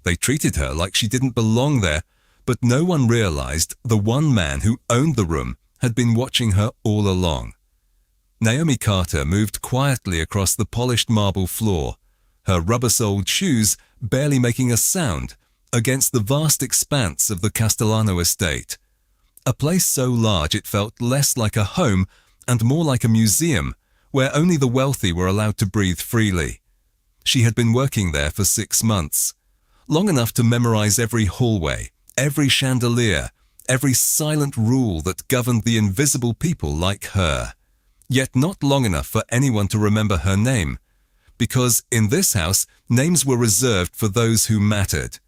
They treated her like she didn't belong there, but no one realized the one man who owned the room had been watching her all along. Naomi Carter moved quietly across the polished marble floor, her rubber-soled shoes barely making a sound against the vast expanse of the Castellano estate, a place so large it felt less like a home and more like a museum where only the wealthy were allowed to breathe freely. She had been working there for 6 months, long enough to memorize every hallway, every chandelier, every silent rule that governed the invisible people like her, yet not long enough for anyone to remember her name, because in this house names were reserved for those who mattered,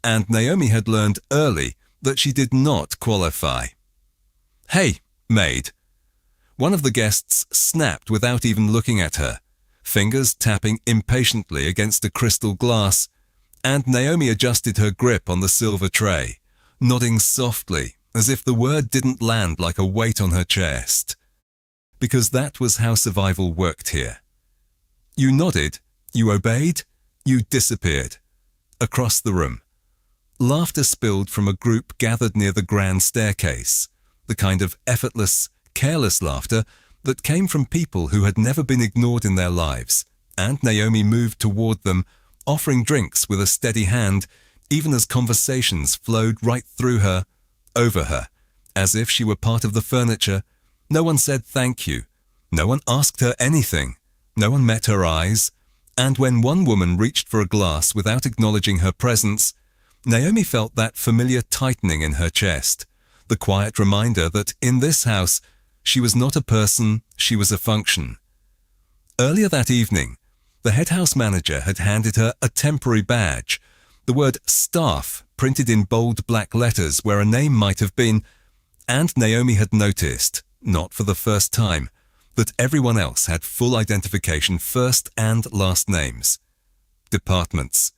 and Naomi had learned early that she did not qualify. "Hey, Maid." One of the guests snapped without even looking at her, fingers tapping impatiently against a crystal glass, and Naomi adjusted her grip on the silver tray, nodding softly as if the word didn't land like a weight on her chest. Because that was how survival worked here. You nodded, you obeyed, you disappeared. Across the room. Laughter spilled from a group gathered near the grand staircase, the kind of effortless, careless laughter that came from people who had never been ignored in their lives, and Naomi moved toward them, offering drinks with a steady hand, even as conversations flowed right through her, over her, as if she were part of the furniture. No one said thank you. No one asked her anything. No one met her eyes. And when one woman reached for a glass without acknowledging her presence, Naomi felt that familiar tightening in her chest, the quiet reminder that in this house, she was not a person, she was a function. Earlier that evening, the head house manager had handed her a temporary badge, the word staff printed in bold black letters where a name might have been, and Naomi had noticed, not for the first time, that everyone else had full identification, first and last names, departments,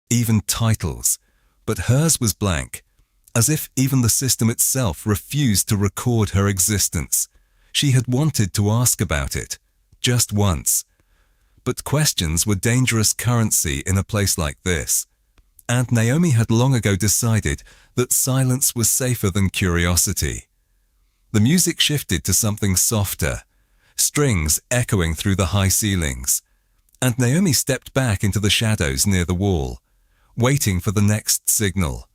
even titles, but hers was blank, as if even the system itself refused to record her existence. She had wanted to ask about it, just once. But questions were dangerous currency in a place like this, and Naomi had long ago decided that silence was safer than curiosity. The music shifted to something softer, strings echoing through the high ceilings, and Naomi stepped back into the shadows near the wall, waiting for the next signal,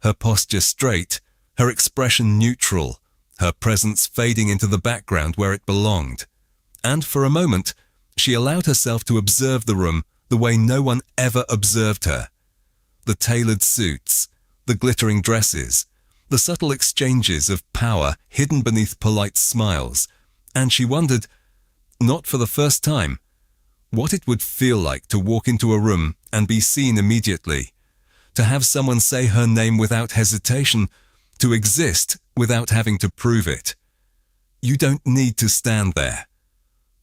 her posture straight, her expression neutral, her presence fading into the background where it belonged. And for a moment, she allowed herself to observe the room the way no one ever observed her. The tailored suits, the glittering dresses, the subtle exchanges of power hidden beneath polite smiles, and she wondered, not for the first time, what it would feel like to walk into a room and be seen immediately, to have someone say her name without hesitation, to exist without having to prove it. "You don't need to stand there."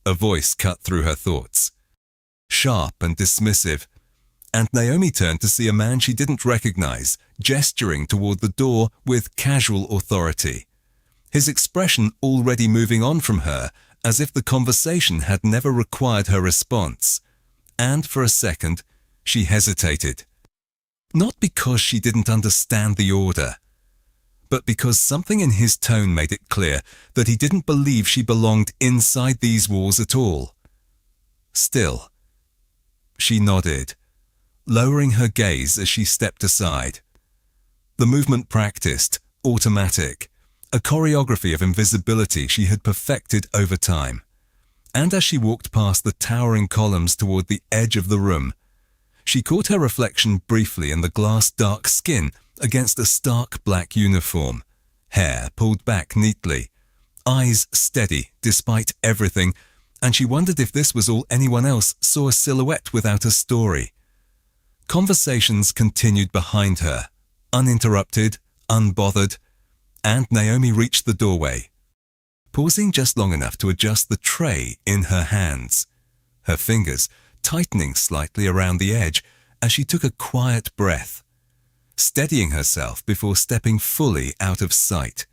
A voice cut through her thoughts, sharp and dismissive, and Naomi turned to see a man she didn't recognize, gesturing toward the door with casual authority, his expression already moving on from her, as if the conversation had never required her response. And for a second, she hesitated. Not because she didn't understand the order, but because something in his tone made it clear that he didn't believe she belonged inside these walls at all. Still, she nodded, lowering her gaze as she stepped aside. The movement practiced, automatic, a choreography of invisibility she had perfected over time. And as she walked past the towering columns toward the edge of the room, she caught her reflection briefly in the glass-dark skin against a stark black uniform, hair pulled back neatly, eyes steady despite everything, and she wondered if this was all anyone else saw, a silhouette without a story. Conversations continued behind her, uninterrupted, unbothered, and Naomi reached the doorway, pausing just long enough to adjust the tray in her hands, her fingers tightening slightly around the edge as she took a quiet breath, steadying herself before stepping fully out of sight.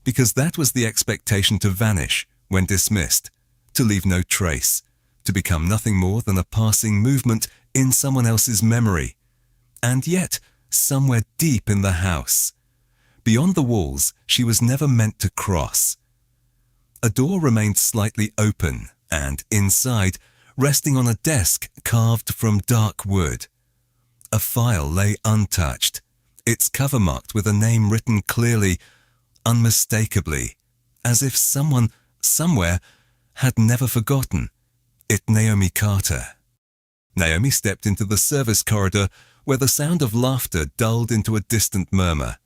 Because that was the expectation, to vanish when dismissed, to leave no trace, to become nothing more than a passing movement in someone else's memory. and yet somewhere deep in the house. Beyond the walls she was never meant to cross. A door remained slightly open, and inside, resting on a desk carved from dark wood, a file lay untouched, its cover marked with a name written clearly, unmistakably, as if someone, somewhere, had never forgotten it. Naomi Carter. Naomi stepped into the service corridor where the sound of laughter dulled into a distant murmur,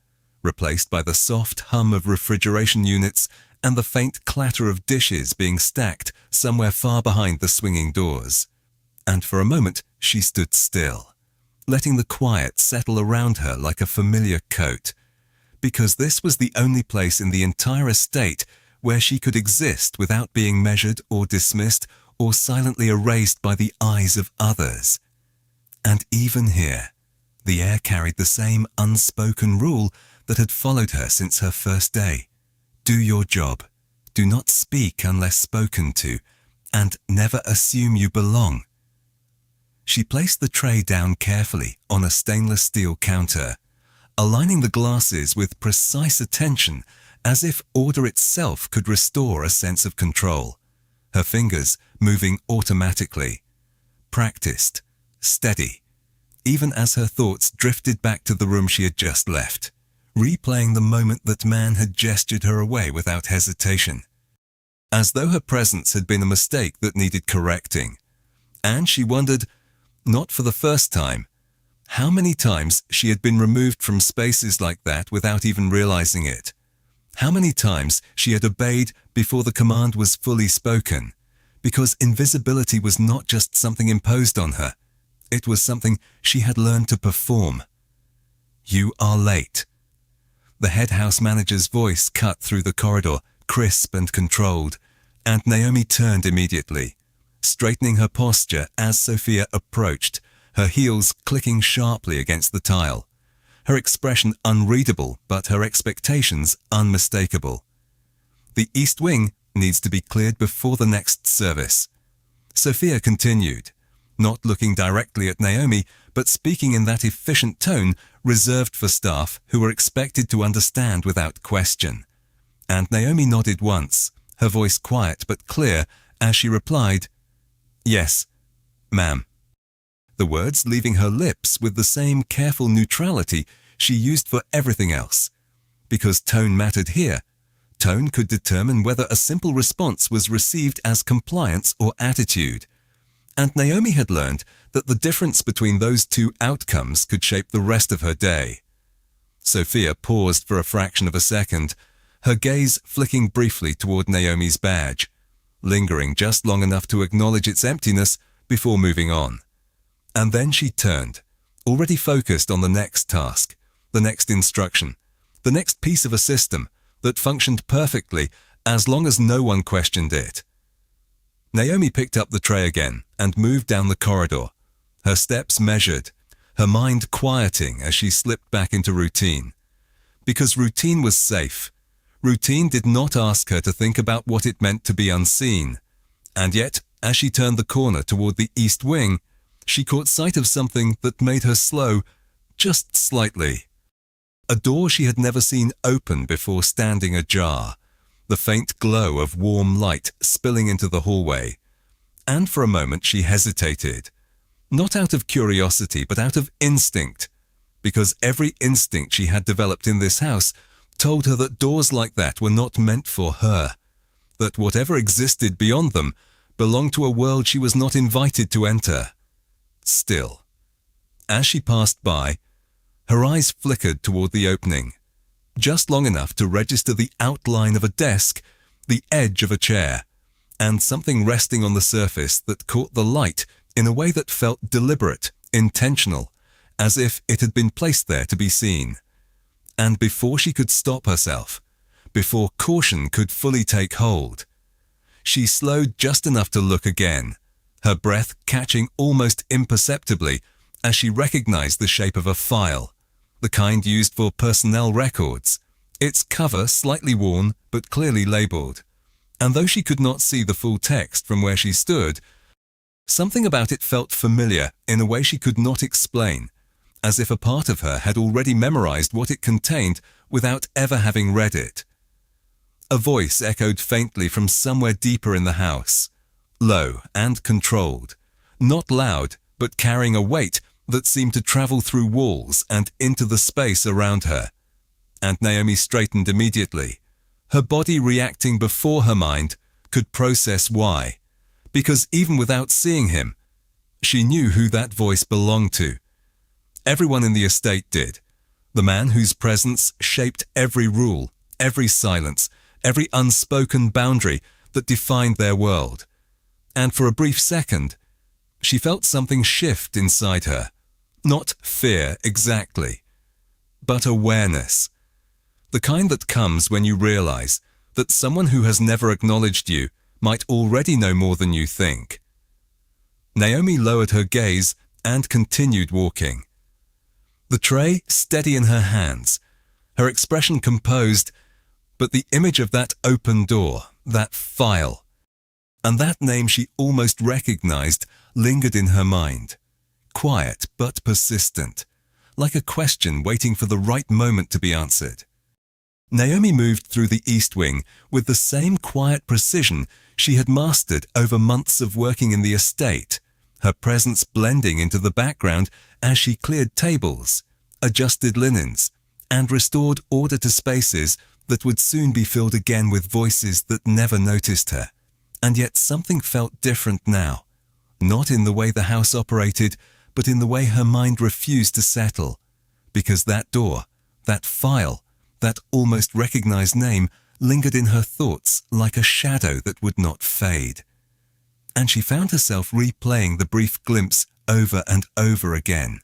replaced by the soft hum of refrigeration units and the faint clatter of dishes being stacked somewhere far behind the swinging doors. And for a moment she stood still, letting the quiet settle around her like a familiar coat, because this was the only place in the entire estate where she could exist without being measured or dismissed or silently erased by the eyes of others. And even here, the air carried the same unspoken rule that had followed her since her first day. Do your job, do not speak unless spoken to, and never assume you belong. She placed the tray down carefully on a stainless steel counter, aligning the glasses with precise attention as if order itself could restore a sense of control, her fingers moving automatically, practiced, steady, even as her thoughts drifted back to the room she had just left, replaying the moment that man had gestured her away without hesitation, as though her presence had been a mistake that needed correcting. And she wondered, not for the first time, how many times she had been removed from spaces like that without even realizing it. How many times she had obeyed before the command was fully spoken, because invisibility was not just something imposed on her, it was something she had learned to perform. You are late. The head house manager's voice cut through the corridor, crisp and controlled, and Naomi turned immediately, straightening her posture as Sophia approached, her heels clicking sharply against the tile, her expression unreadable but her expectations unmistakable. The East Wing needs to be cleared before the next service. Sophia continued, not looking directly at Naomi, but speaking in that efficient tone reserved for staff who were expected to understand without question. And Naomi nodded once, her voice quiet but clear, as she replied, "Yes, ma'am." The words leaving her lips with the same careful neutrality she used for everything else. Because tone mattered here. Tone could determine whether a simple response was received as compliance or attitude. And Naomi had learned that the difference between those two outcomes could shape the rest of her day. Sophia paused for a fraction of a second, her gaze flicking briefly toward Naomi's badge, lingering just long enough to acknowledge its emptiness before moving on. And then she turned, already focused on the next task, the next instruction, the next piece of a system that functioned perfectly as long as no one questioned it. Naomi picked up the tray again and moved down the corridor, her steps measured, her mind quieting as she slipped back into routine. Because routine was safe. Routine did not ask her to think about what it meant to be unseen. And yet, as she turned the corner toward the East Wing, she caught sight of something that made her slow, just slightly. A door she had never seen open before standing ajar, the faint glow of warm light spilling into the hallway. And for a moment she hesitated, not out of curiosity but out of instinct, because every instinct she had developed in this house told her that doors like that were not meant for her, that whatever existed beyond them belonged to a world she was not invited to enter. Still, as she passed by, her eyes flickered toward the opening, just long enough to register the outline of a desk, the edge of a chair, and something resting on the surface that caught the light in a way that felt deliberate, intentional, as if it had been placed there to be seen. And before she could stop herself, before caution could fully take hold, she slowed just enough to look again, her breath catching almost imperceptibly as she recognized the shape of a file, the kind used for personnel records, its cover slightly worn but clearly labeled. And though she could not see the full text from where she stood, something about it felt familiar in a way she could not explain, as if a part of her had already memorized what it contained without ever having read it. A voice echoed faintly from somewhere deeper in the house, low and controlled, not loud, but carrying a weight that seemed to travel through walls and into the space around her. And Naomi straightened immediately, her body reacting before her mind could process why, because even without seeing him, she knew who that voice belonged to. Everyone in the estate did. The man whose presence shaped every rule, every silence, every unspoken boundary that defined their world. And for a brief second, she felt something shift inside her. Not fear exactly, but awareness. The kind that comes when you realize that someone who has never acknowledged you might already know more than you think. Naomi lowered her gaze and continued walking. The tray steady in her hands, her expression composed, but the image of that open door, that file, and that name she almost recognized lingered in her mind. Quiet but persistent, like a question waiting for the right moment to be answered. Naomi moved through the East Wing with the same quiet precision she had mastered over months of working in the estate, her presence blending into the background as she cleared tables, adjusted linens, and restored order to spaces that would soon be filled again with voices that never noticed her. And yet something felt different now, not in the way the house operated, but in the way her mind refused to settle, because that door, that file, that almost recognized name lingered in her thoughts like a shadow that would not fade. And she found herself replaying the brief glimpse over and over again,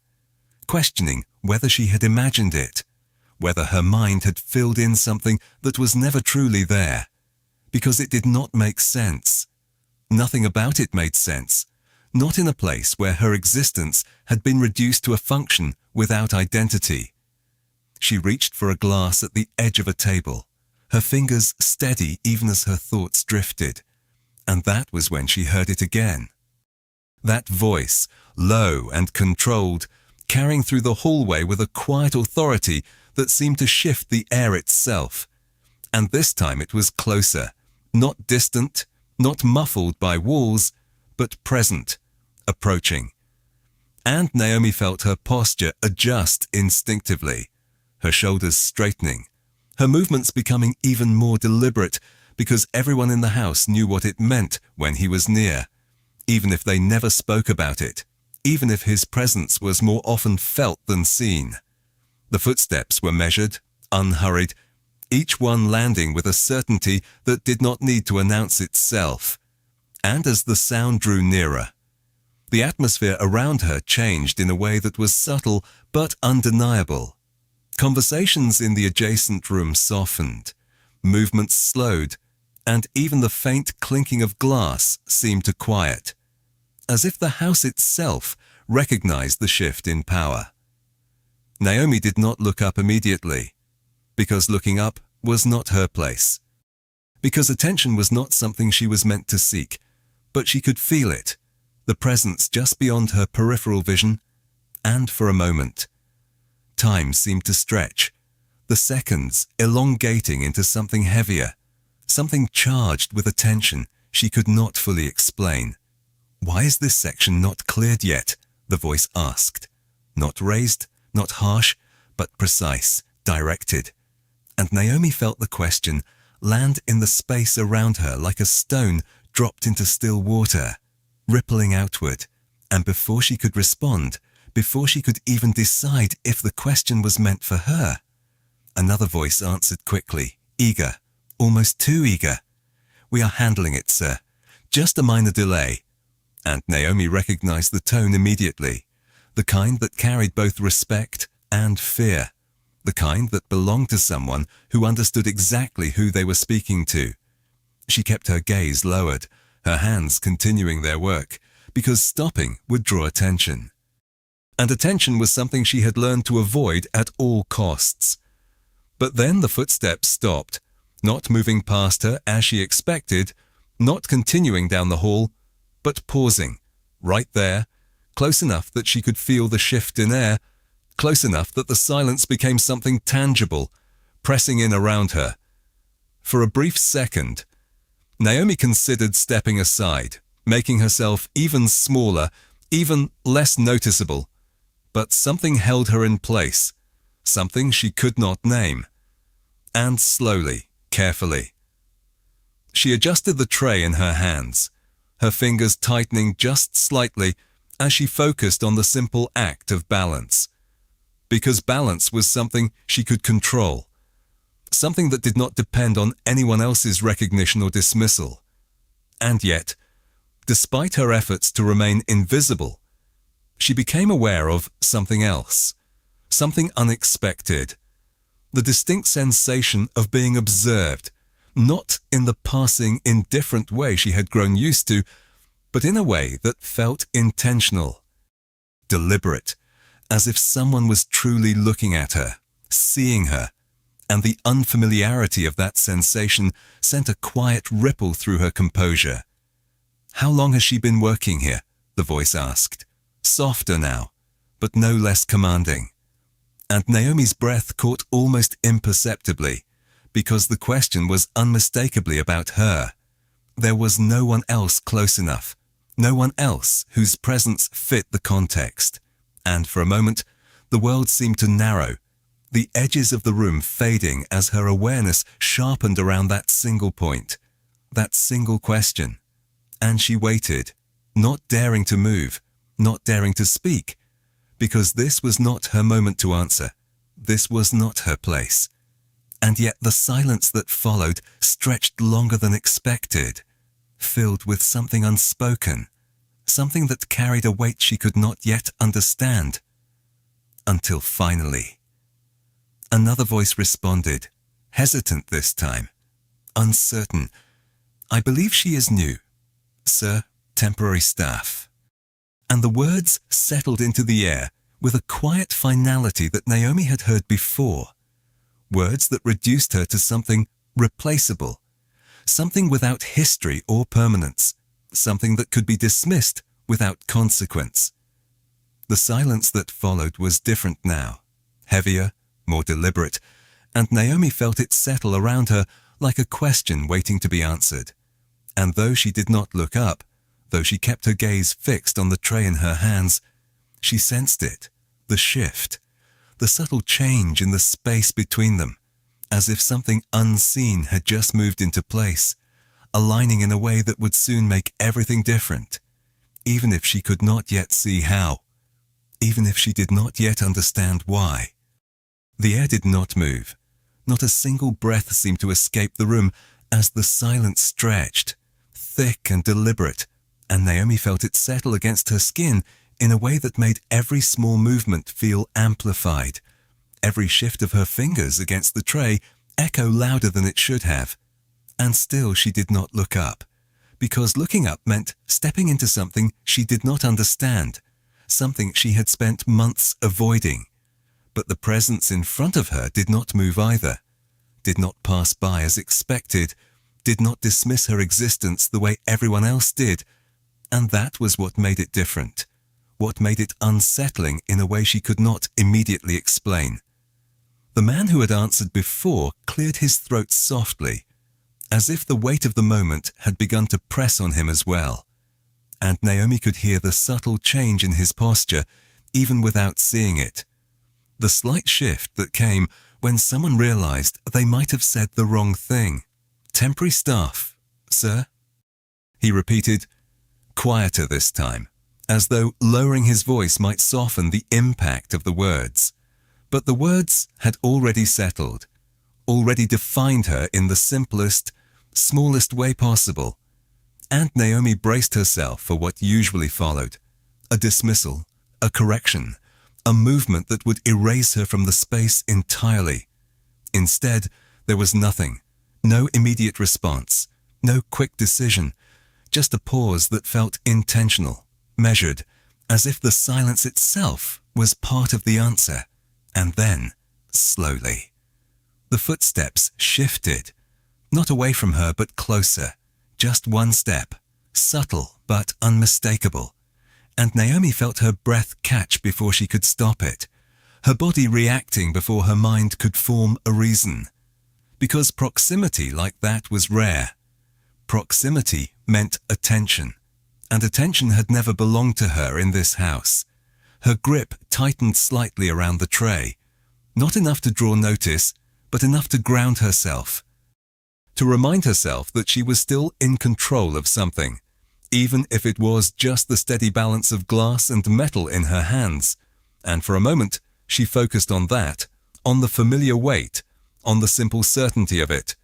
questioning whether she had imagined it, whether her mind had filled in something that was never truly there, because it did not make sense. Nothing about it made sense, not in a place where her existence had been reduced to a function without identity. She reached for a glass at the edge of a table, her fingers steady even as her thoughts drifted, and that was when she heard it again. That voice, low and controlled, carrying through the hallway with a quiet authority that seemed to shift the air itself. And this time it was closer, not distant, not muffled by walls, but present, approaching. And Naomi felt her posture adjust instinctively, her shoulders straightening, her movements becoming even more deliberate because everyone in the house knew what it meant when he was near, even if they never spoke about it, even if his presence was more often felt than seen. The footsteps were measured, unhurried, each one landing with a certainty that did not need to announce itself. And as the sound drew nearer, the atmosphere around her changed in a way that was subtle but undeniable. Conversations in the adjacent room softened, movements slowed, and even the faint clinking of glass seemed to quiet, as if the house itself recognized the shift in power. Naomi did not look up immediately, because looking up was not her place, because attention was not something she was meant to seek, but she could feel it, the presence just beyond her peripheral vision, and for a moment, time seemed to stretch, the seconds elongating into something heavier, something charged with a tension she could not fully explain. "Why is this section not cleared yet?" the voice asked. Not raised, not harsh, but precise, directed. And Naomi felt the question land in the space around her like a stone dropped into still water, rippling outward, and before she could respond, before she could even decide if the question was meant for her, another voice answered quickly, eager, almost too eager. "We are handling it, sir. Just a minor delay." And Naomi recognized the tone immediately, the kind that carried both respect and fear, the kind that belonged to someone who understood exactly who they were speaking to. She kept her gaze lowered, her hands continuing their work, because stopping would draw attention. And attention was something she had learned to avoid at all costs. But then the footsteps stopped, not moving past her as she expected, not continuing down the hall, but pausing, right there, close enough that she could feel the shift in air, close enough that the silence became something tangible, pressing in around her. For a brief second, Naomi considered stepping aside, making herself even smaller, even less noticeable. But something held her in place, something she could not name. And slowly, carefully, she adjusted the tray in her hands, her fingers tightening just slightly as she focused on the simple act of balance. Because balance was something she could control, something that did not depend on anyone else's recognition or dismissal. And yet, despite her efforts to remain invisible, she became aware of something else, something unexpected, the distinct sensation of being observed, not in the passing, indifferent way she had grown used to, but in a way that felt intentional, deliberate, as if someone was truly looking at her, seeing her, and the unfamiliarity of that sensation sent a quiet ripple through her composure. "How long has she been working here?" the voice asked, softer now, but no less commanding. And Naomi's breath caught almost imperceptibly, because the question was unmistakably about her. There was no one else close enough, no one else whose presence fit the context. And for a moment, the world seemed to narrow, the edges of the room fading as her awareness sharpened around that single point, that single question. And she waited, not daring to move, not daring to speak, because this was not her moment to answer. This was not her place. And yet the silence that followed stretched longer than expected, filled with something unspoken, something that carried a weight she could not yet understand. Until finally, another voice responded, hesitant this time, uncertain. "I believe she is new, sir, temporary staff." And the words settled into the air with a quiet finality that Naomi had heard before. Words that reduced her to something replaceable, something without history or permanence, something that could be dismissed without consequence. The silence that followed was different now, heavier, more deliberate, and Naomi felt it settle around her like a question waiting to be answered. And though she did not look up, though she kept her gaze fixed on the tray in her hands, she sensed it, the shift, the subtle change in the space between them, as if something unseen had just moved into place, aligning in a way that would soon make everything different, even if she could not yet see how, even if she did not yet understand why. The air did not move. Not a single breath seemed to escape the room as the silence stretched, thick and deliberate, and Naomi felt it settle against her skin in a way that made every small movement feel amplified, every shift of her fingers against the tray echo louder than it should have. And still she did not look up, because looking up meant stepping into something she did not understand, something she had spent months avoiding. But the presence in front of her did not move either, did not pass by as expected, did not dismiss her existence the way everyone else did. And that was what made it different, what made it unsettling in a way she could not immediately explain. The man who had answered before cleared his throat softly, as if the weight of the moment had begun to press on him as well. And Naomi could hear the subtle change in his posture, even without seeing it. The slight shift that came when someone realized they might have said the wrong thing. "Temporary staff, sir?" He repeated, quieter this time, as though lowering his voice might soften the impact of the words. But the words had already settled, already defined her in the simplest, smallest way possible. And Naomi braced herself for what usually followed, a dismissal, a correction, a movement that would erase her from the space entirely. Instead, there was nothing, no immediate response, no quick decision, just a pause that felt intentional, measured, as if the silence itself was part of the answer. And then, slowly, the footsteps shifted, not away from her but closer, just one step, subtle but unmistakable. And Naomi felt her breath catch before she could stop it, her body reacting before her mind could form a reason. Because proximity like that was rare. Proximity meant attention, and attention had never belonged to her in this house. Her grip tightened slightly around the tray, not enough to draw notice, but enough to ground herself. To remind herself that she was still in control of something, even if it was just the steady balance of glass and metal in her hands. And for a moment, she focused on that, on the familiar weight, on the simple certainty of it,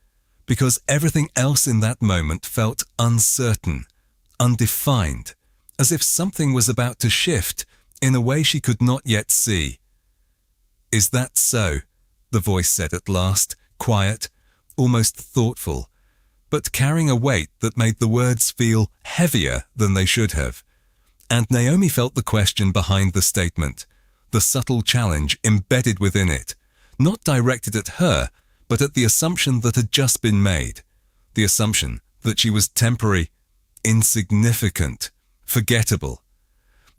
because everything else in that moment felt uncertain, undefined, as if something was about to shift in a way she could not yet see. "Is that so?" the voice said at last, quiet, almost thoughtful, but carrying a weight that made the words feel heavier than they should have. And Naomi felt the question behind the statement, the subtle challenge embedded within it, not directed at her, but at the assumption that had just been made, the assumption that she was temporary, insignificant, forgettable.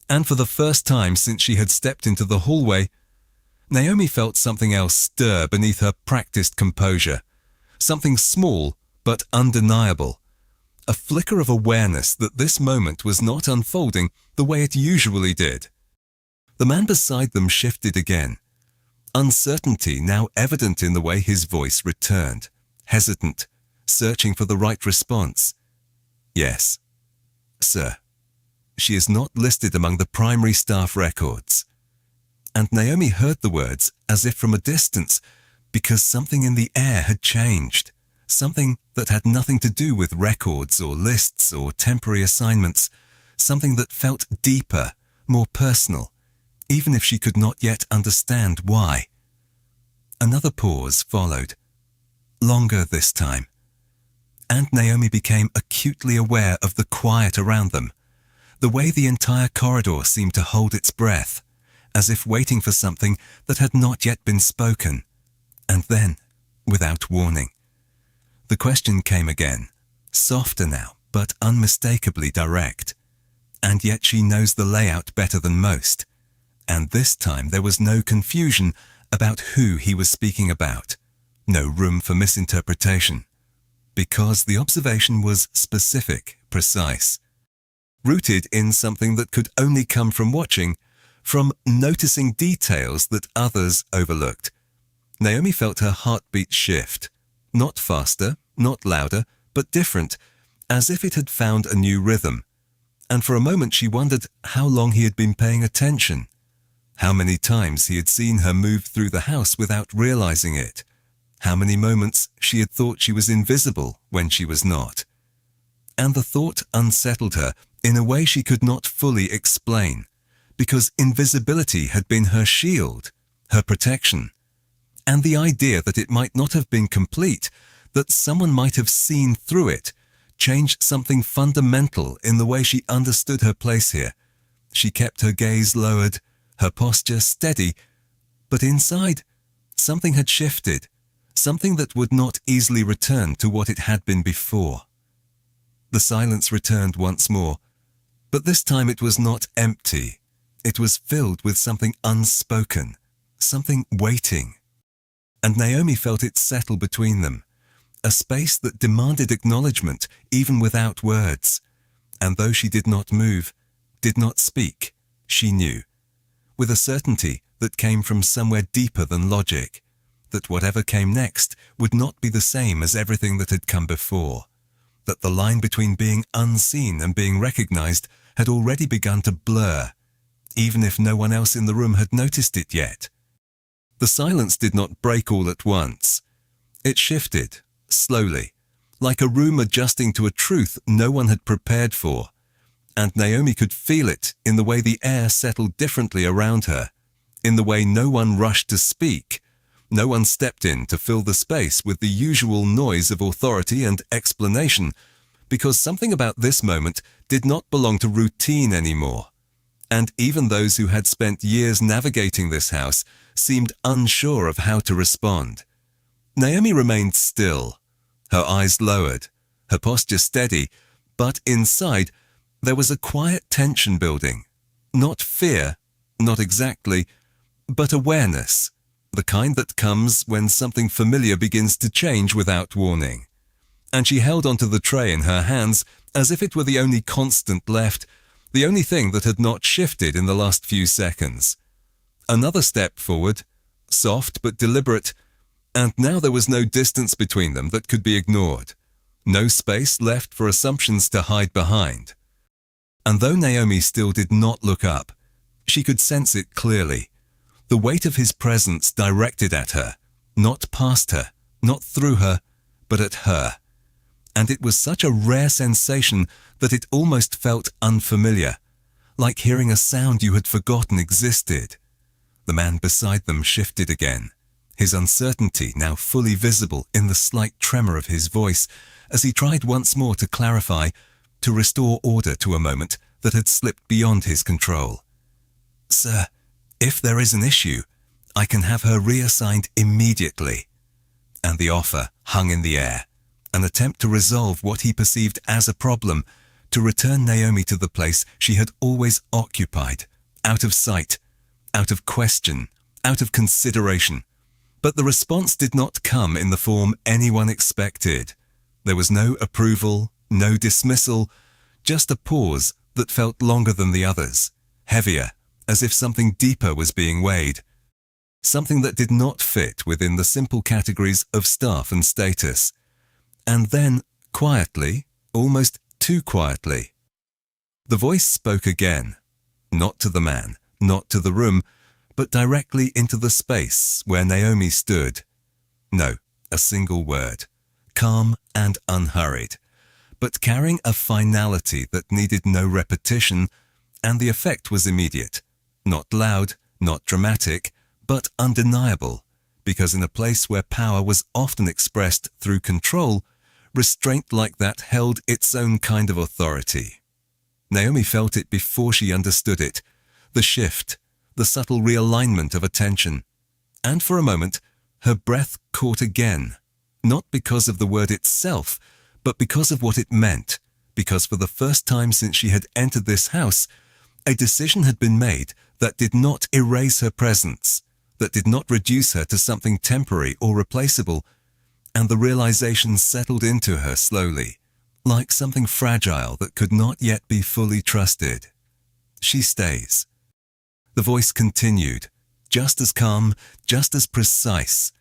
And for the first time since she had stepped into the hallway, Naomi felt something else stir beneath her practiced composure, something small but undeniable, a flicker of awareness that this moment was not unfolding the way it usually did. The man beside them shifted again, uncertainty now evident in the way his voice returned, hesitant, searching for the right response. "Yes, sir. She is not listed among the primary staff records." And Naomi heard the words as if from a distance, because something in the air had changed, something that had nothing to do with records or lists or temporary assignments, something that felt deeper, more personal, even if she could not yet understand why. Another pause followed, longer this time, and Naomi became acutely aware of the quiet around them, the way the entire corridor seemed to hold its breath, as if waiting for something that had not yet been spoken. And then, without warning, the question came again, softer now, but unmistakably direct. And yet she knows the layout better than most. And this time there was no confusion about who he was speaking about, no room for misinterpretation, because the observation was specific, precise, rooted in something that could only come from watching, from noticing details that others overlooked. Naomi felt her heartbeat shift, not faster, not louder, but different, as if it had found a new rhythm. And for a moment she wondered how long he had been paying attention, how many times he had seen her move through the house without realizing it, how many moments she had thought she was invisible when she was not. And the thought unsettled her in a way she could not fully explain, because invisibility had been her shield, her protection. And the idea that it might not have been complete, that someone might have seen through it, changed something fundamental in the way she understood her place here. She kept her gaze lowered, her posture steady, but inside, something had shifted, something that would not easily return to what it had been before. The silence returned once more, but this time it was not empty. It was filled with something unspoken, something waiting. And Naomi felt it settle between them, a space that demanded acknowledgment even without words. And though she did not move, did not speak, she knew, with a certainty that came from somewhere deeper than logic, that whatever came next would not be the same as everything that had come before, that the line between being unseen and being recognized had already begun to blur, even if no one else in the room had noticed it yet. The silence did not break all at once. It shifted, slowly, like a room adjusting to a truth no one had prepared for, and Naomi could feel it in the way the air settled differently around her, in the way no one rushed to speak, no one stepped in to fill the space with the usual noise of authority and explanation, because something about this moment did not belong to routine anymore. And even those who had spent years navigating this house seemed unsure of how to respond. Naomi remained still, her eyes lowered, her posture steady, but inside there was a quiet tension building. Not fear, not exactly, but awareness, the kind that comes when something familiar begins to change without warning. And she held onto the tray in her hands as if it were the only constant left, the only thing that had not shifted in the last few seconds. Another step forward, soft but deliberate, and now there was no distance between them that could be ignored, no space left for assumptions to hide behind. And though Naomi still did not look up, she could sense it clearly, the weight of his presence directed at her, not past her, not through her, but at her. And it was such a rare sensation that it almost felt unfamiliar, like hearing a sound you had forgotten existed. The man beside them shifted again, his uncertainty now fully visible in the slight tremor of his voice as he tried once more to clarify, to restore order to a moment that had slipped beyond his control. "Sir, if there is an issue, I can have her reassigned immediately." And the offer hung in the air, an attempt to resolve what he perceived as a problem, to return Naomi to the place she had always occupied, out of sight, out of question, out of consideration. But the response did not come in the form anyone expected. There was no approval, no dismissal, just a pause that felt longer than the others, heavier, as if something deeper was being weighed, something that did not fit within the simple categories of staff and status. And then, quietly, almost too quietly, the voice spoke again, not to the man, not to the room, but directly into the space where Naomi stood. No, a single word, calm and unhurried, but carrying a finality that needed no repetition, and the effect was immediate, not loud, not dramatic, but undeniable, because in a place where power was often expressed through control, restraint like that held its own kind of authority. Naomi felt it before she understood it, the shift, the subtle realignment of attention. And for a moment, her breath caught again, not because of the word itself, but because of what it meant, because for the first time since she had entered this house, a decision had been made that did not erase her presence, that did not reduce her to something temporary or replaceable, and the realization settled into her slowly, like something fragile that could not yet be fully trusted. "She stays." The voice continued, just as calm, just as precise,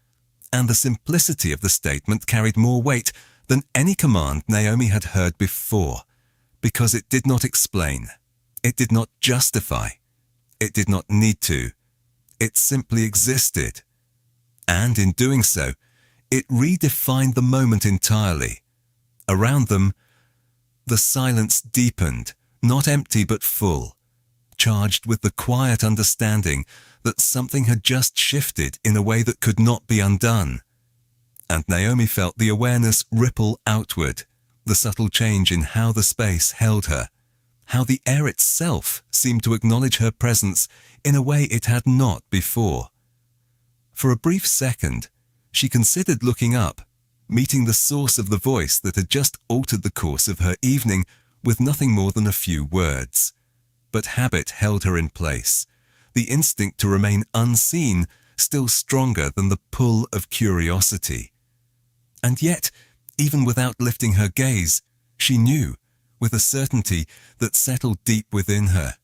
and the simplicity of the statement carried more weight than any command Naomi had heard before, because it did not explain, it did not justify, it did not need to. It simply existed. And in doing so, it redefined the moment entirely. Around them, the silence deepened, not empty but full, charged with the quiet understanding that something had just shifted in a way that could not be undone. And Naomi felt the awareness ripple outward, the subtle change in how the space held her, how the air itself seemed to acknowledge her presence in a way it had not before. For a brief second, she considered looking up, meeting the source of the voice that had just altered the course of her evening with nothing more than a few words. But habit held her in place, the instinct to remain unseen still stronger than the pull of curiosity. And yet, even without lifting her gaze, she knew, with a certainty that settled deep within her,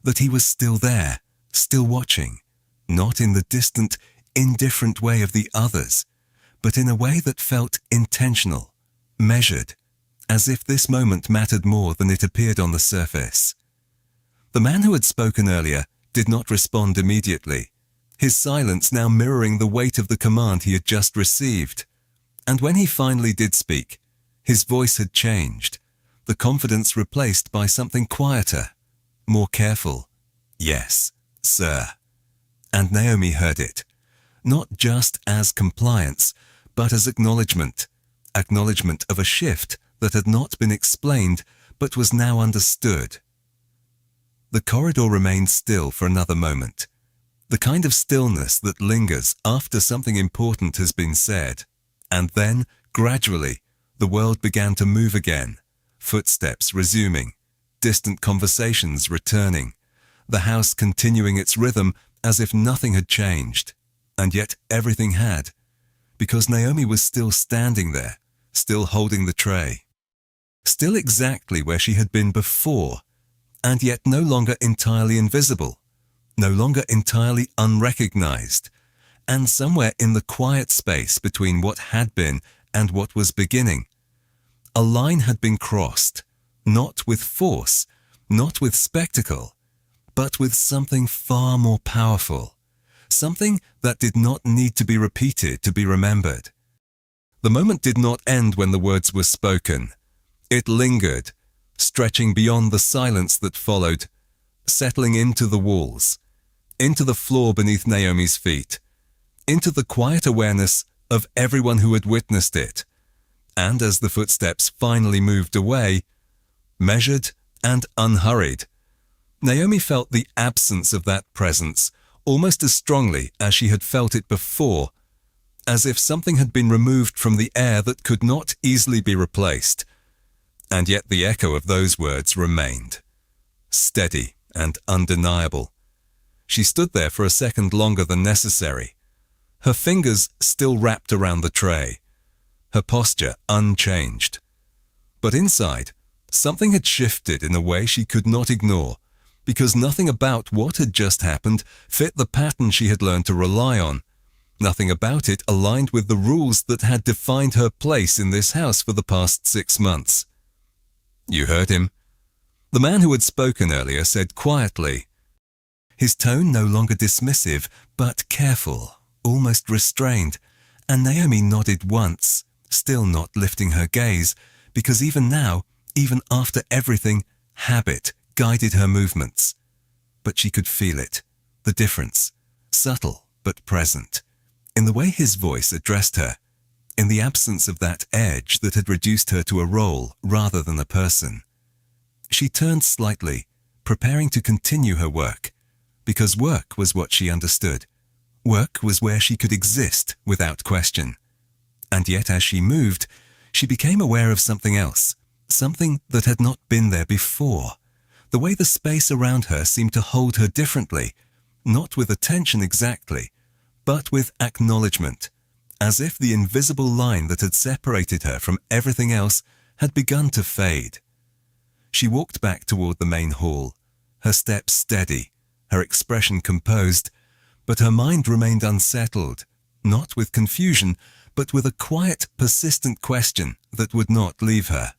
that he was still there, still watching, not in the distant, indifferent way of the others, but in a way that felt intentional, measured, as if this moment mattered more than it appeared on the surface. The man who had spoken earlier did not respond immediately, his silence now mirroring the weight of the command he had just received. And when he finally did speak, his voice had changed, the confidence replaced by something quieter, more careful. "Yes, sir." And Naomi heard it, not just as compliance, but as acknowledgment of a shift that had not been explained, but was now understood. The corridor remained still for another moment, the kind of stillness that lingers after something important has been said. And then, gradually, the world began to move again, footsteps resuming, distant conversations returning, the house continuing its rhythm as if nothing had changed, and yet everything had, because Naomi was still standing there, still holding the tray, still exactly where she had been before, and yet no longer entirely invisible, no longer entirely unrecognized, and somewhere in the quiet space between what had been and what was beginning, a line had been crossed, not with force, not with spectacle, but with something far more powerful, something that did not need to be repeated to be remembered. The moment did not end when the words were spoken. It lingered, stretching beyond the silence that followed, settling into the walls, into the floor beneath Naomi's feet, into the quiet awareness of everyone who had witnessed it. And as the footsteps finally moved away, measured and unhurried, Naomi felt the absence of that presence almost as strongly as she had felt it before, as if something had been removed from the air that could not easily be replaced. And yet the echo of those words remained, steady and undeniable. She stood there for a second longer than necessary, her fingers still wrapped around the tray, her posture unchanged. But inside, something had shifted in a way she could not ignore, because nothing about what had just happened fit the pattern she had learned to rely on. Nothing about it aligned with the rules that had defined her place in this house for the past 6 months. "You heard him," the man who had spoken earlier said quietly, his tone no longer dismissive, but careful, almost restrained, and Naomi nodded once, still not lifting her gaze, because even now, even after everything, habit guided her movements. But she could feel it, the difference, subtle but present, in the way his voice addressed her, in the absence of that edge that had reduced her to a role rather than a person. She turned slightly, preparing to continue her work, because work was what she understood. Work was where she could exist without question. And yet as she moved, she became aware of something else, something that had not been there before. The way the space around her seemed to hold her differently, not with attention exactly, but with acknowledgment, as if the invisible line that had separated her from everything else had begun to fade. She walked back toward the main hall, her steps steady, her expression composed, but her mind remained unsettled, not with confusion, but with a quiet, persistent question that would not leave her.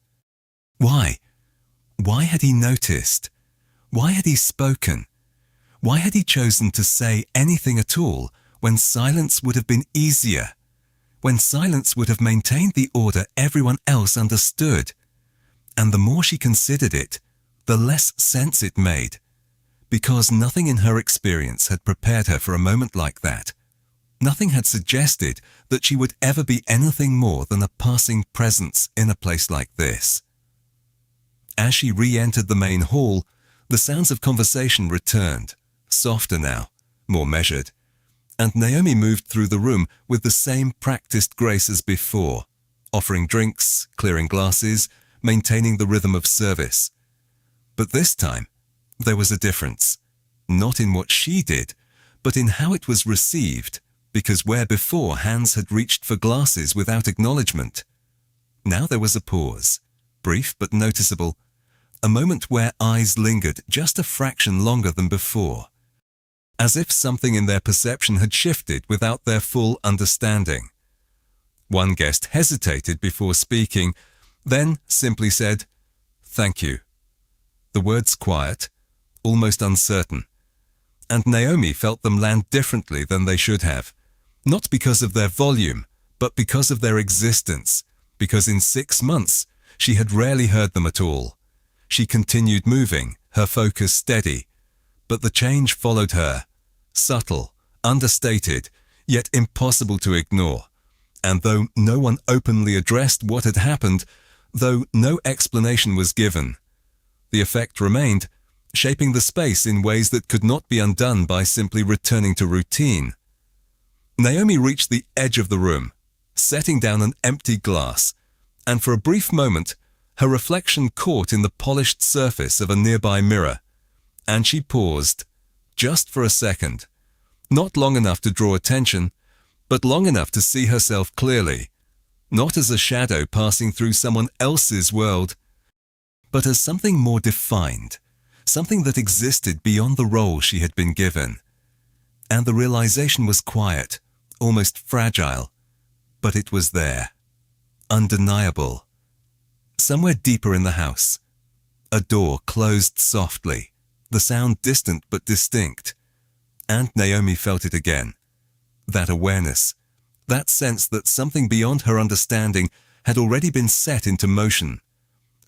Why? Why had he noticed? Why had he spoken? Why had he chosen to say anything at all when silence would have been easier? When silence would have maintained the order everyone else understood? And the more she considered it, the less sense it made, because nothing in her experience had prepared her for a moment like that. Nothing had suggested that she would ever be anything more than a passing presence in a place like this. As she re-entered the main hall, the sounds of conversation returned, softer now, more measured, and Naomi moved through the room with the same practiced grace as before, offering drinks, clearing glasses, maintaining the rhythm of service. But this time, there was a difference, not in what she did, but in how it was received, because where before hands had reached for glasses without acknowledgment, now there was a pause, brief but noticeable, a moment where eyes lingered just a fraction longer than before, as if something in their perception had shifted without their full understanding. One guest hesitated before speaking, then simply said, "Thank you." The words quiet, almost uncertain, and Naomi felt them land differently than they should have, not because of their volume, but because of their existence, because in 6 months she had rarely heard them at all. She continued moving, her focus steady, but the change followed her, subtle, understated, yet impossible to ignore. And though no one openly addressed what had happened, though no explanation was given, the effect remained, shaping the space in ways that could not be undone by simply returning to routine. Naomi reached the edge of the room, setting down an empty glass, and for a brief moment, her reflection caught in the polished surface of a nearby mirror, and she paused, just for a second, Not long enough to draw attention, but long enough to see herself clearly, not as a shadow passing through someone else's world, but as something more defined, something that existed beyond the role she had been given. And the realization was quiet, almost fragile, but it was there, undeniable. Somewhere deeper in the house, a door closed softly, the sound distant but distinct. And Naomi felt it again. That awareness, that sense that something beyond her understanding had already been set into motion,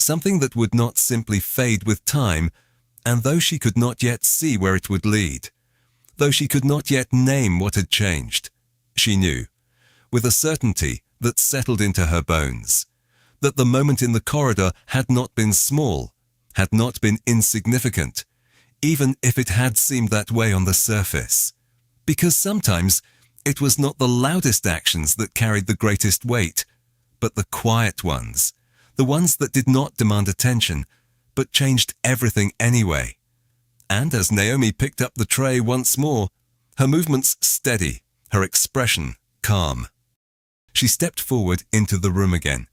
something that would not simply fade with time, and though she could not yet see where it would lead, though she could not yet name what had changed, she knew, with a certainty that settled into her bones, that the moment in the corridor had not been small, had not been insignificant, even if it had seemed that way on the surface. Because sometimes it was not the loudest actions that carried the greatest weight, but the quiet ones, the ones that did not demand attention, but changed everything anyway. And as Naomi picked up the tray once more, her movements steady, her expression calm, she stepped forward into the room again,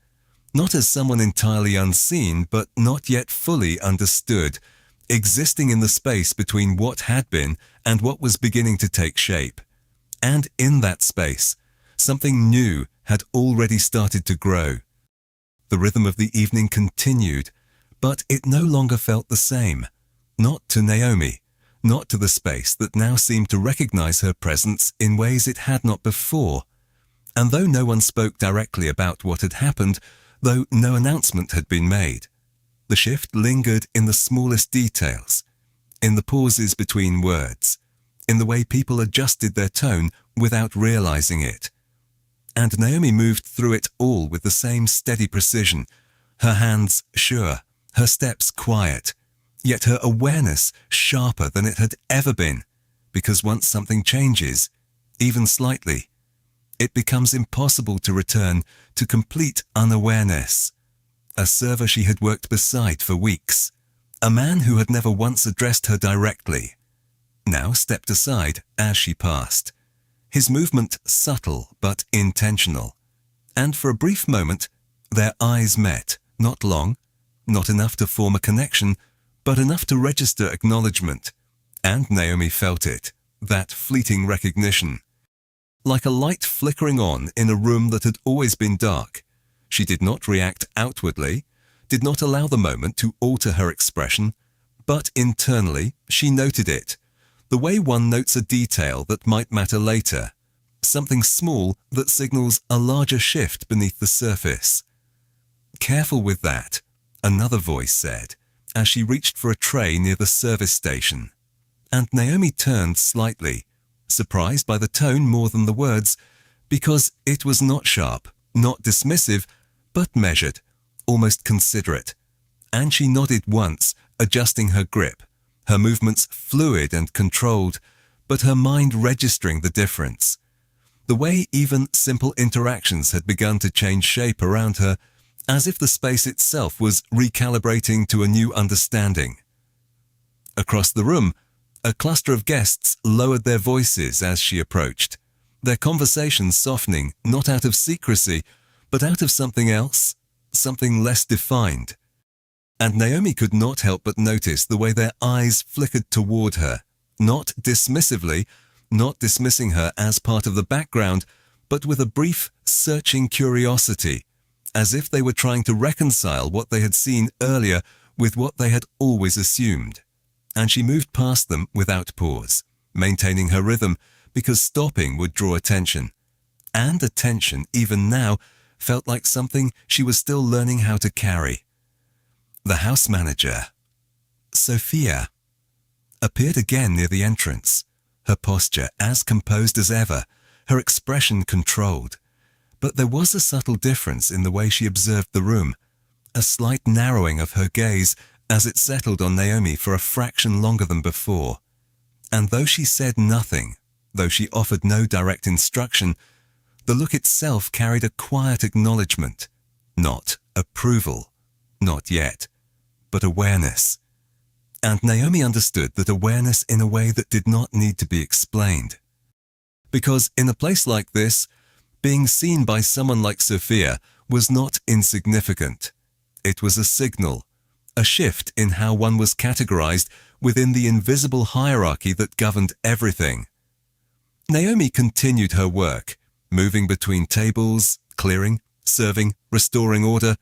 not as someone entirely unseen, but not yet fully understood, existing in the space between what had been and what was beginning to take shape. And in that space, something new had already started to grow. The rhythm of the evening continued, but it no longer felt the same. Not to Naomi, not to the space that now seemed to recognize her presence in ways it had not before. And though no one spoke directly about what had happened, though no announcement had been made, the shift lingered in the smallest details, in the pauses between words, in the way people adjusted their tone without realizing it. And Naomi moved through it all with the same steady precision, her hands sure, her steps quiet, yet her awareness sharper than it had ever been, because once something changes, even slightly, it becomes impossible to return to complete unawareness. A server she had worked beside for weeks, a man who had never once addressed her directly, now stepped aside as she passed, his movement subtle but intentional, and for a brief moment their eyes met, not long, not enough to form a connection, but enough to register acknowledgment, and Naomi felt it, that fleeting recognition. Like a light flickering on in a room that had always been dark, she did not react outwardly, did not allow the moment to alter her expression, but internally she noted it, the way one notes a detail that might matter later, something small that signals a larger shift beneath the surface. "Careful with that," another voice said, as she reached for a tray near the service station. And Naomi turned slightly, surprised by the tone more than the words, because it was not sharp, not dismissive, but measured, almost considerate. And she nodded once, adjusting her grip, her movements fluid and controlled, but her mind registering the difference. The way even simple interactions had begun to change shape around her, as if the space itself was recalibrating to a new understanding. Across the room, a cluster of guests lowered their voices as she approached, their conversations softening not out of secrecy, but out of something else, something less defined. And Naomi could not help but notice the way their eyes flickered toward her, not dismissively, not dismissing her as part of the background, but with a brief, searching curiosity, as if they were trying to reconcile what they had seen earlier with what they had always assumed. And she moved past them without pause, maintaining her rhythm, because stopping would draw attention. And attention, even now, felt like something she was still learning how to carry. The house manager, Sophia, appeared again near the entrance, her posture as composed as ever, her expression controlled. But there was a subtle difference in the way she observed the room, a slight narrowing of her gaze as it settled on Naomi for a fraction longer than before. And though she said nothing, though she offered no direct instruction, the look itself carried a quiet acknowledgment, not approval, not yet, but awareness. And Naomi understood that awareness in a way that did not need to be explained. Because in a place like this, being seen by someone like Sophia was not insignificant. It was a signal, a shift in how one was categorized within the invisible hierarchy that governed everything. Naomi continued her work, moving between tables, clearing, serving, restoring order.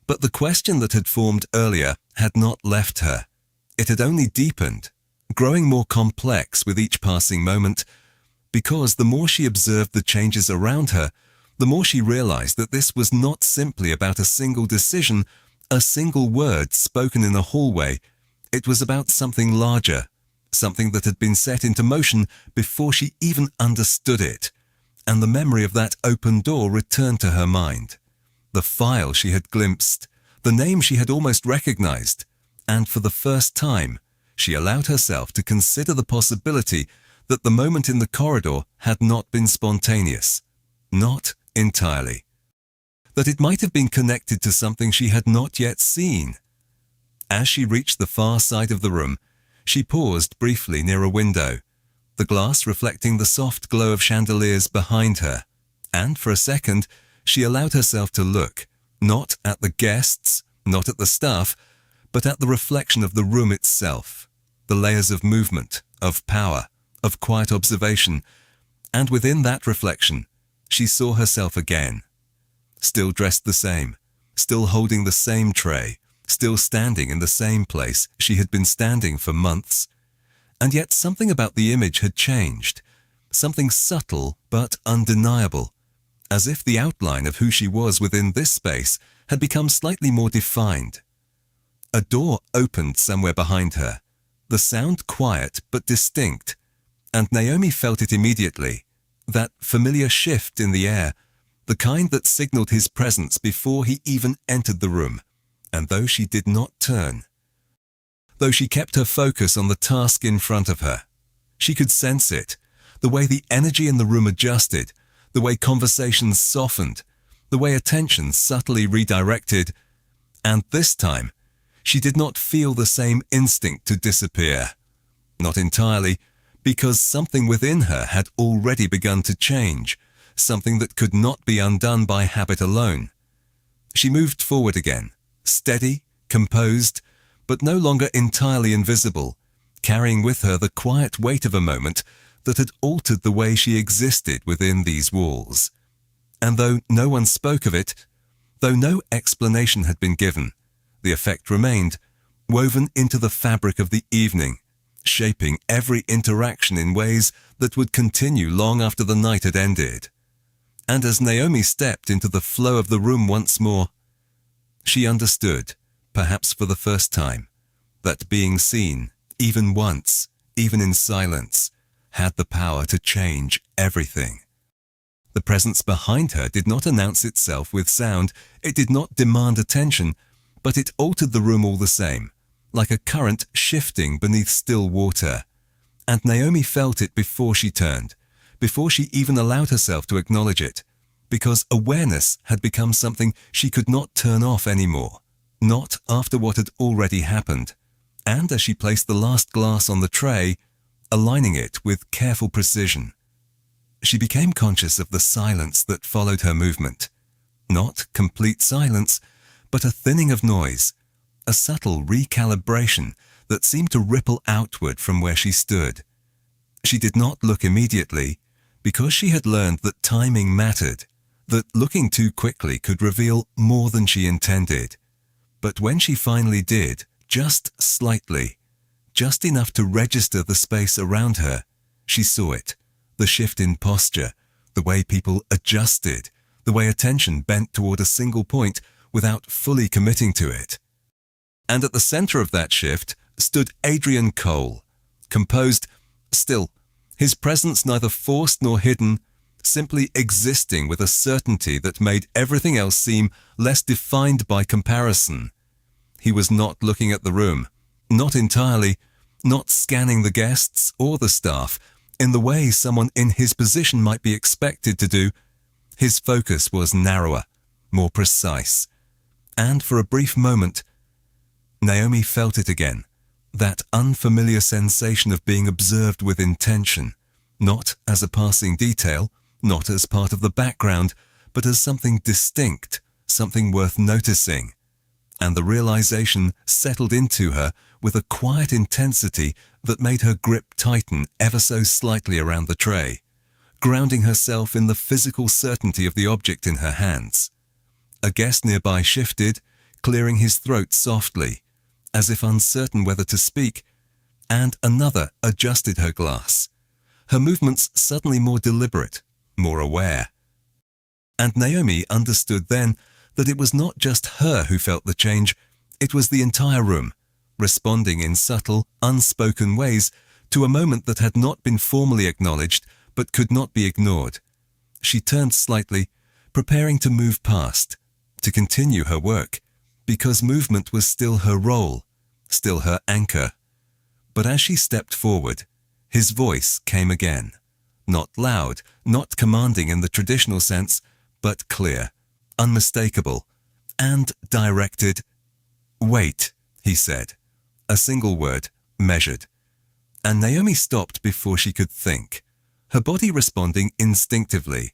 But the question that had formed earlier had not left her. It had only deepened, growing more complex with each passing moment, because the more she observed the changes around her, the more she realized that this was not simply about a single decision, a single word spoken in a hallway. It was about something larger, something that had been set into motion before she even understood it, and the memory of that open door returned to her mind. The file she had glimpsed, the name she had almost recognized, and for the first time, she allowed herself to consider the possibility that the moment in the corridor had not been spontaneous, not entirely. That it might have been connected to something she had not yet seen. As she reached the far side of the room, she paused briefly near a window, the glass reflecting the soft glow of chandeliers behind her, and for a second, she allowed herself to look, not at the guests, not at the staff, but at the reflection of the room itself, the layers of movement, of power, of quiet observation, and within that reflection, she saw herself again. Still dressed the same, still holding the same tray, still standing in the same place she had been standing for months. And yet something about the image had changed, something subtle but undeniable, as if the outline of who she was within this space had become slightly more defined. A door opened somewhere behind her, the sound quiet but distinct, and Naomi felt it immediately, that familiar shift in the air, the kind that signaled his presence before he even entered the room. And though she did not turn, though she kept her focus on the task in front of her, she could sense it, the way the energy in the room adjusted, the way conversations softened, the way attention subtly redirected, and this time, she did not feel the same instinct to disappear. Not entirely, because something within her had already begun to change, something that could not be undone by habit alone. She moved forward again, steady, composed, but no longer entirely invisible, carrying with her the quiet weight of a moment that had altered the way she existed within these walls. And though no one spoke of it, though no explanation had been given, the effect remained, woven into the fabric of the evening, shaping every interaction in ways that would continue long after the night had ended. And as Naomi stepped into the flow of the room once more, she understood, perhaps for the first time, that being seen, even once, even in silence, had the power to change everything. The presence behind her did not announce itself with sound, it did not demand attention, but it altered the room all the same, like a current shifting beneath still water. And Naomi felt it before she turned, before she even allowed herself to acknowledge it, because awareness had become something she could not turn off anymore, not after what had already happened. And as she placed the last glass on the tray, aligning it with careful precision, she became conscious of the silence that followed her movement. Not complete silence, but a thinning of noise, a subtle recalibration that seemed to ripple outward from where she stood. She did not look immediately, because she had learned that timing mattered, that looking too quickly could reveal more than she intended. But when she finally did, just slightly, just enough to register the space around her, she saw it, the shift in posture, the way people adjusted, the way attention bent toward a single point without fully committing to it. And at the center of that shift stood Adrian Cole, composed, still, his presence neither forced nor hidden, simply existing with a certainty that made everything else seem less defined by comparison. He was not looking at the room, not entirely, not scanning the guests or the staff in the way someone in his position might be expected to do. His focus was narrower, more precise. And for a brief moment, Naomi felt it again, that unfamiliar sensation of being observed with intention, not as a passing detail, not as part of the background, but as something distinct, something worth noticing. And the realization settled into her with a quiet intensity that made her grip tighten ever so slightly around the tray, grounding herself in the physical certainty of the object in her hands. A guest nearby shifted, clearing his throat softly, as if uncertain whether to speak, and another adjusted her glass, her movements suddenly more deliberate, more aware. And Naomi understood then that it was not just her who felt the change, it was the entire room, responding in subtle, unspoken ways to a moment that had not been formally acknowledged but could not be ignored. She turned slightly, preparing to move past, to continue her work, because movement was still her role, still her anchor. But as she stepped forward, his voice came again, not loud, not commanding in the traditional sense, but clear, unmistakable, and directed. "Wait," he said, a single word, measured. And Naomi stopped before she could think, her body responding instinctively,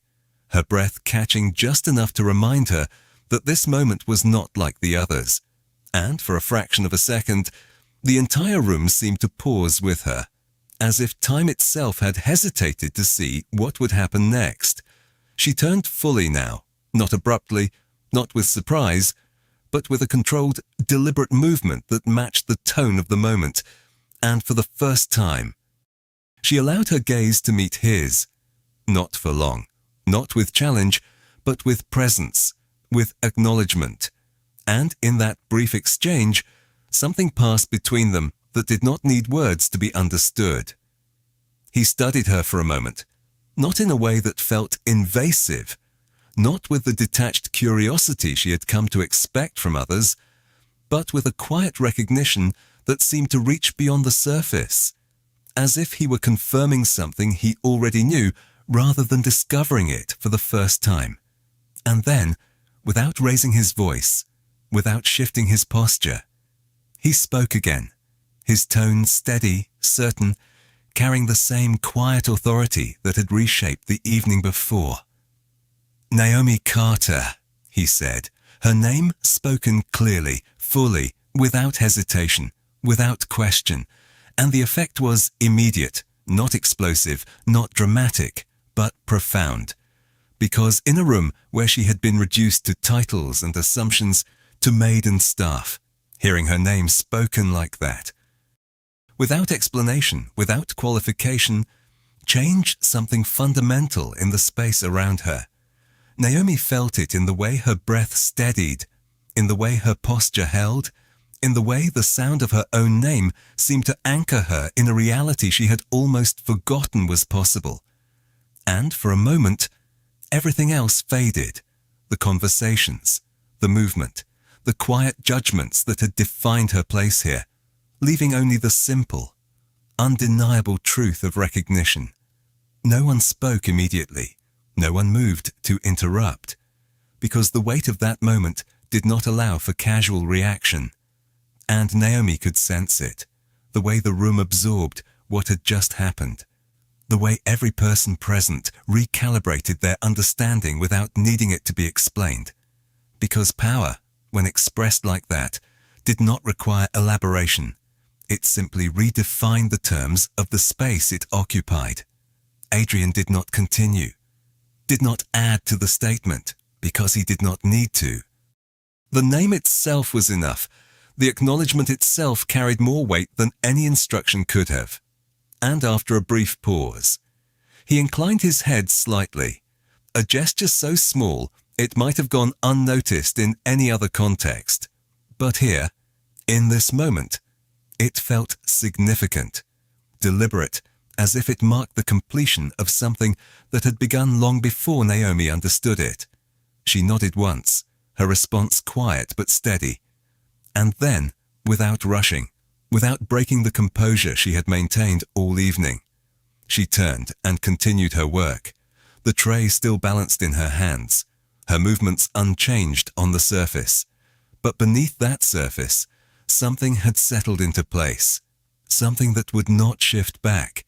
her breath catching just enough to remind her that this moment was not like the others. And for a fraction of a second, the entire room seemed to pause with her, as if time itself had hesitated to see what would happen next. She turned fully now, not abruptly, not with surprise, but with a controlled, deliberate movement that matched the tone of the moment, and for the first time, she allowed her gaze to meet his, not for long, not with challenge, but with presence, with acknowledgment. And in that brief exchange, something passed between them that did not need words to be understood. He studied her for a moment, not in a way that felt invasive, not with the detached curiosity she had come to expect from others, but with a quiet recognition that seemed to reach beyond the surface, as if he were confirming something he already knew rather than discovering it for the first time. And then, without raising his voice, without shifting his posture, he spoke again, his tone steady, certain, carrying the same quiet authority that had reshaped the evening before. "Naomi Carter," he said, her name spoken clearly, fully, without hesitation, without question, and the effect was immediate, not explosive, not dramatic, but profound. Because in a room where she had been reduced to titles and assumptions, to maid and staff, hearing her name spoken like that, without explanation, without qualification, changed something fundamental in the space around her. Naomi felt it in the way her breath steadied, in the way her posture held, in the way the sound of her own name seemed to anchor her in a reality she had almost forgotten was possible. And for a moment, everything else faded, the conversations, the movement, the quiet judgments that had defined her place here, leaving only the simple, undeniable truth of recognition. No one spoke immediately. No one moved to interrupt, because the weight of that moment did not allow for casual reaction. And Naomi could sense it, the way the room absorbed what had just happened, the way every person present recalibrated their understanding without needing it to be explained. Because power, when expressed like that, did not require elaboration. It simply redefined the terms of the space it occupied. Adrian did not continue, did not add to the statement, because he did not need to. The name itself was enough. The acknowledgment itself carried more weight than any instruction could have. And after a brief pause, he inclined his head slightly, a gesture so small it might have gone unnoticed in any other context. But here, in this moment, it felt significant, deliberate, as if it marked the completion of something that had begun long before Naomi understood it. She nodded once, her response quiet but steady. And then, without rushing, without breaking the composure she had maintained all evening, she turned and continued her work, the tray still balanced in her hands, her movements unchanged on the surface. But beneath that surface, something had settled into place, something that would not shift back,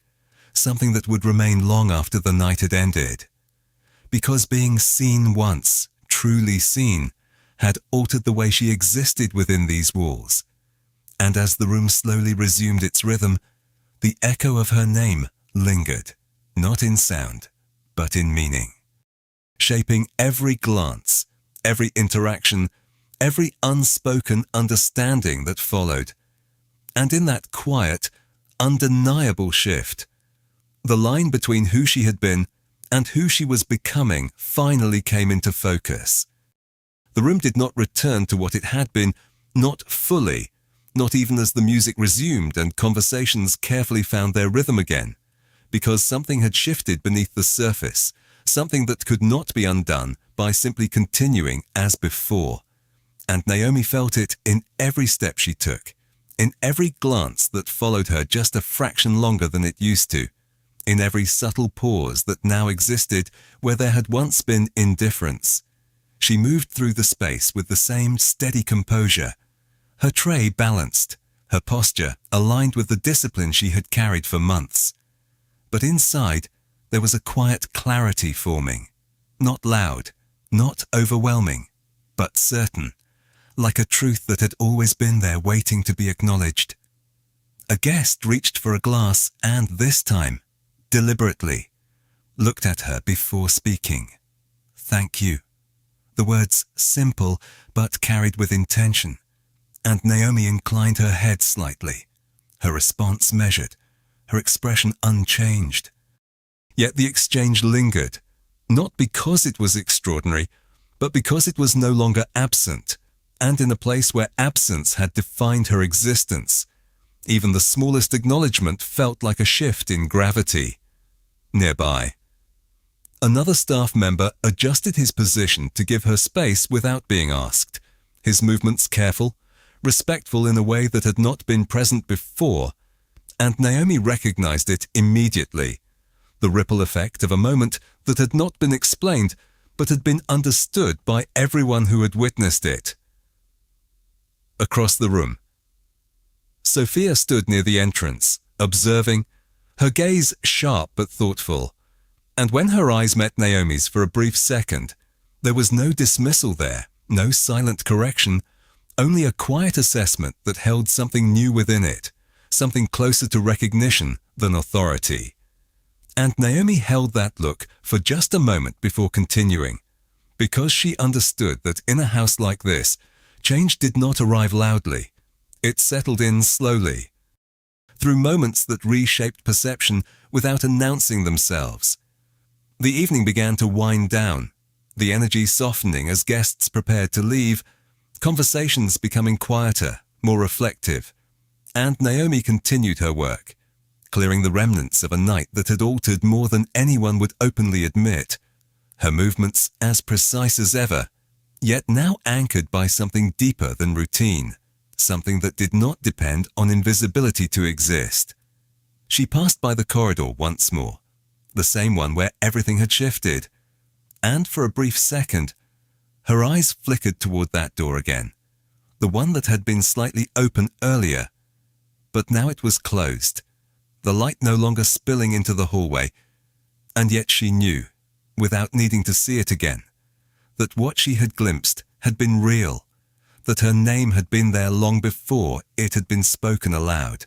something that would remain long after the night had ended. Because being seen once, truly seen, had altered the way she existed within these walls. And as the room slowly resumed its rhythm, the echo of her name lingered, not in sound, but in meaning, shaping every glance, every interaction, every unspoken understanding that followed. And in that quiet, undeniable shift, the line between who she had been and who she was becoming finally came into focus. The room did not return to what it had been, not fully, not even as the music resumed and conversations carefully found their rhythm again, because something had shifted beneath the surface, something that could not be undone by simply continuing as before. And Naomi felt it in every step she took, in every glance that followed her just a fraction longer than it used to, in every subtle pause that now existed where there had once been indifference. She moved through the space with the same steady composure, her tray balanced, her posture aligned with the discipline she had carried for months. But inside, there was a quiet clarity forming, not loud, not overwhelming, but certain, like a truth that had always been there waiting to be acknowledged. A guest reached for a glass and this time, deliberately, looked at her before speaking. "Thank you." The words simple but carried with intention, and Naomi inclined her head slightly, her response measured, her expression unchanged. Yet the exchange lingered, not because it was extraordinary, but because it was no longer absent, and in a place where absence had defined her existence. Even the smallest acknowledgment felt like a shift in gravity. Nearby, another staff member adjusted his position to give her space without being asked, his movements careful, respectful in a way that had not been present before, and Naomi recognized it immediately, the ripple effect of a moment that had not been explained but had been understood by everyone who had witnessed it. Across the room, Sophia stood near the entrance, observing, her gaze sharp but thoughtful, and when her eyes met Naomi's for a brief second, there was no dismissal there, no silent correction, only a quiet assessment that held something new within it, something closer to recognition than authority. And Naomi held that look for just a moment before continuing, because she understood that in a house like this, change did not arrive loudly. It settled in slowly, through moments that reshaped perception without announcing themselves. The evening began to wind down, the energy softening as guests prepared to leave, conversations becoming quieter, more reflective, and Naomi continued her work, clearing the remnants of a night that had altered more than anyone would openly admit, her movements as precise as ever, yet now anchored by something deeper than routine, something that did not depend on invisibility to exist. She passed by the corridor once more, the same one where everything had shifted, and for a brief second, her eyes flickered toward that door again, the one that had been slightly open earlier, but now it was closed, the light no longer spilling into the hallway, and yet she knew, without needing to see it again, that what she had glimpsed had been real, that her name had been there long before it had been spoken aloud.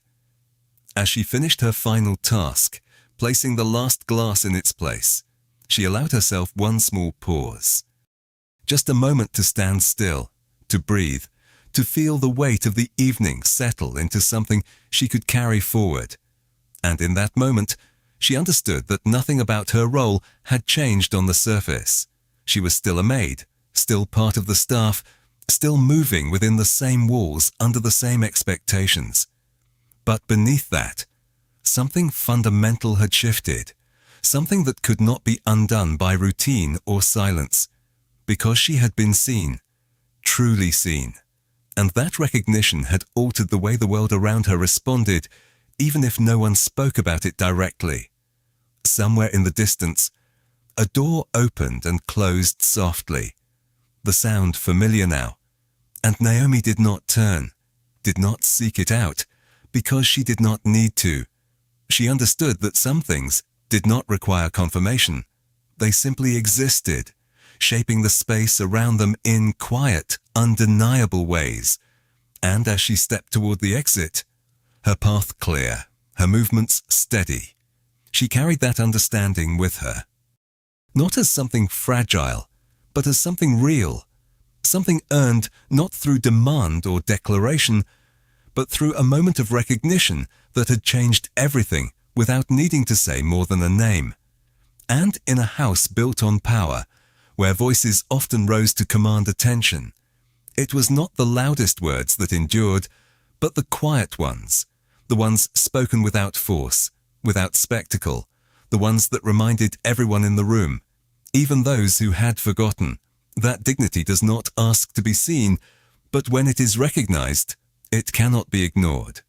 As she finished her final task, placing the last glass in its place, she allowed herself one small pause. Just a moment to stand still, to breathe, to feel the weight of the evening settle into something she could carry forward. And in that moment, she understood that nothing about her role had changed on the surface. She was still a maid, still part of the staff, still moving within the same walls under the same expectations. But beneath that, something fundamental had shifted, something that could not be undone by routine or silence, because she had been seen, truly seen, and that recognition had altered the way the world around her responded, even if no one spoke about it directly. Somewhere in the distance, a door opened and closed softly, the sound familiar now, and Naomi did not turn, did not seek it out, because she did not need to. She understood that some things did not require confirmation. They simply existed, shaping the space around them in quiet, undeniable ways. And as she stepped toward the exit, her path clear, her movements steady, she carried that understanding with her. Not as something fragile, but as something real, something earned not through demand or declaration, but through a moment of recognition that had changed everything without needing to say more than a name. And in a house built on power, where voices often rose to command attention, it was not the loudest words that endured, but the quiet ones, the ones spoken without force, without spectacle, the ones that reminded everyone in the room, even those who had forgotten, that dignity does not ask to be seen, but when it is recognized, it cannot be ignored.